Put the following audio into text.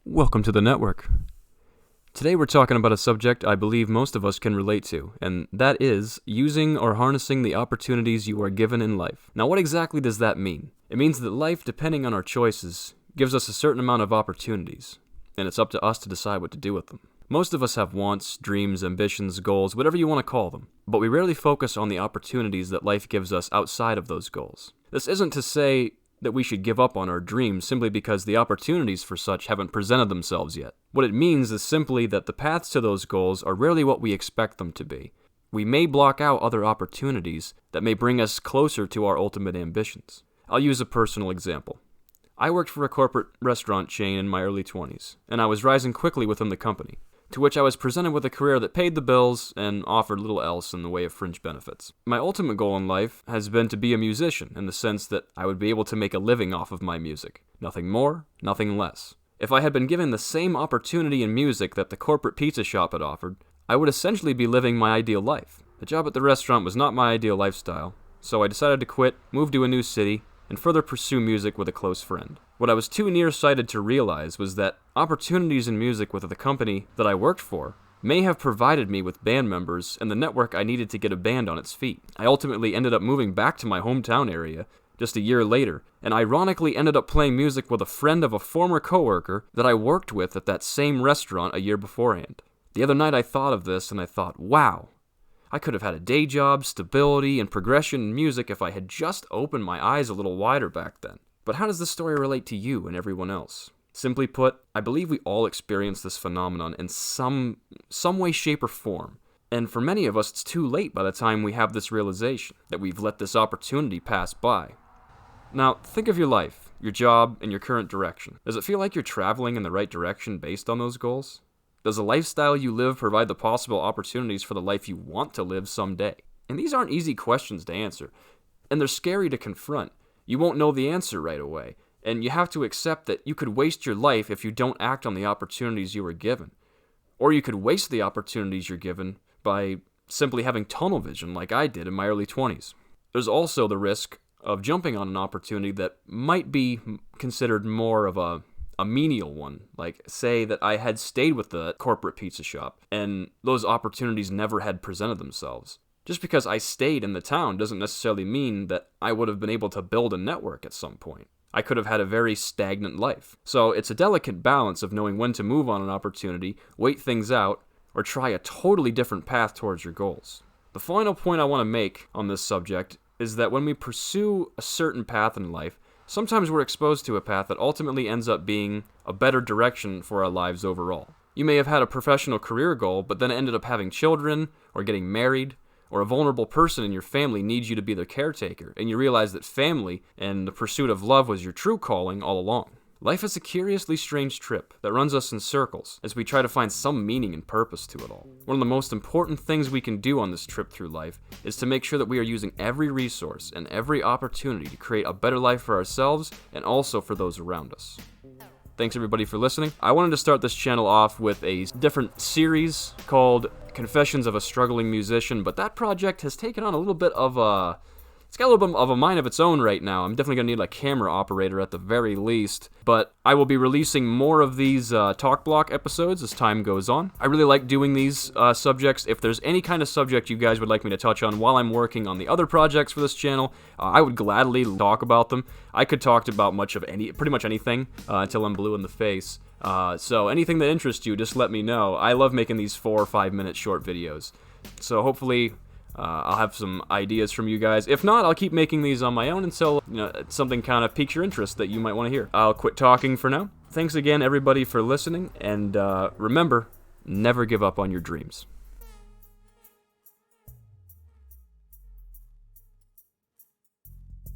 Welcome to the network. Today we're talking about a subject I believe most of us can relate to, and that is using or harnessing the opportunities you are given in life. Now, what exactly does that mean? It means that life, depending on our choices, gives us a certain amount of opportunities, and it's up to us to decide what to do with them. Most of us have wants, dreams, ambitions, goals, whatever you want to call them, but we rarely focus on the opportunities that life gives us outside of those goals. This isn't to say that we should give up on our dreams simply because the opportunities for such haven't presented themselves yet. What it means is simply that the paths to those goals are rarely what we expect them to be. We may block out other opportunities that may bring us closer to our ultimate ambitions. I'll use a personal example. I worked for a corporate restaurant chain in my early 20s, and I was rising quickly within the company, to which I was presented with a career that paid the bills and offered little else in the way of fringe benefits. My ultimate goal in life has been to be a musician in the sense that I would be able to make a living off of my music. Nothing more, nothing less. If I had been given the same opportunity in music that the corporate pizza shop had offered, I would essentially be living my ideal life. The job at the restaurant was not my ideal lifestyle, so I decided to quit, move to a new city, and further pursue music with a close friend. What I was too nearsighted to realize was that opportunities in music with the company that I worked for may have provided me with band members and the network I needed to get a band on its feet. I ultimately ended up moving back to my hometown area just a year later, and ironically ended up playing music with a friend of a former coworker that I worked with at that same restaurant a year beforehand. The other night I thought of this and I thought, wow, I could have had a day job, stability, and progression in music if I had just opened my eyes a little wider back then. But how does this story relate to you and everyone else? Simply put, I believe we all experience this phenomenon in some way, shape, or form. And for many of us, it's too late by the time we have this realization that we've let this opportunity pass by. Now, think of your life, your job, and your current direction. Does it feel like you're traveling in the right direction based on those goals? Does the lifestyle you live provide the possible opportunities for the life you want to live someday? And these aren't easy questions to answer, and they're scary to confront. You won't know the answer right away, and you have to accept that you could waste your life if you don't act on the opportunities you were given. Or you could waste the opportunities you're given by simply having tunnel vision like I did in my early 20s. There's also the risk of jumping on an opportunity that might be considered more of a menial one, like say that I had stayed with the corporate pizza shop and those opportunities never had presented themselves. Just because I stayed in the town doesn't necessarily mean that I would have been able to build a network at some point. I could have had a very stagnant life. So it's a delicate balance of knowing when to move on an opportunity, wait things out, or try a totally different path towards your goals. The final point I want to make on this subject is that when we pursue a certain path in life, sometimes we're exposed to a path that ultimately ends up being a better direction for our lives overall. You may have had a professional career goal, but then ended up having children, or getting married, or a vulnerable person in your family needs you to be their caretaker, and you realize that family and the pursuit of love was your true calling all along. Life is a curiously strange trip that runs us in circles as we try to find some meaning and purpose to it all. One of the most important things we can do on this trip through life is to make sure that we are using every resource and every opportunity to create a better life for ourselves and also for those around us. Thanks everybody for listening. I wanted to start this channel off with a different series called Confessions of a Struggling Musician, but that project has taken on a little bit of a... It's got a little bit of a mind of its own right now. I'm definitely going to need a camera operator at the very least, but I will be releasing more of these TalkBlock episodes as time goes on. I really like doing these subjects. If there's any kind of subject you guys would like me to touch on while I'm working on the other projects for this channel, I would gladly talk about them. I could talk about pretty much anything until I'm blue in the face. So anything that interests you, just let me know. I love making these 4 or 5 minute short videos. So hopefully I'll have some ideas from you guys. If not, I'll keep making these on my own until something kind of piques your interest that you might want to hear. I'll quit talking for now. Thanks again, everybody, for listening, and remember, never give up on your dreams.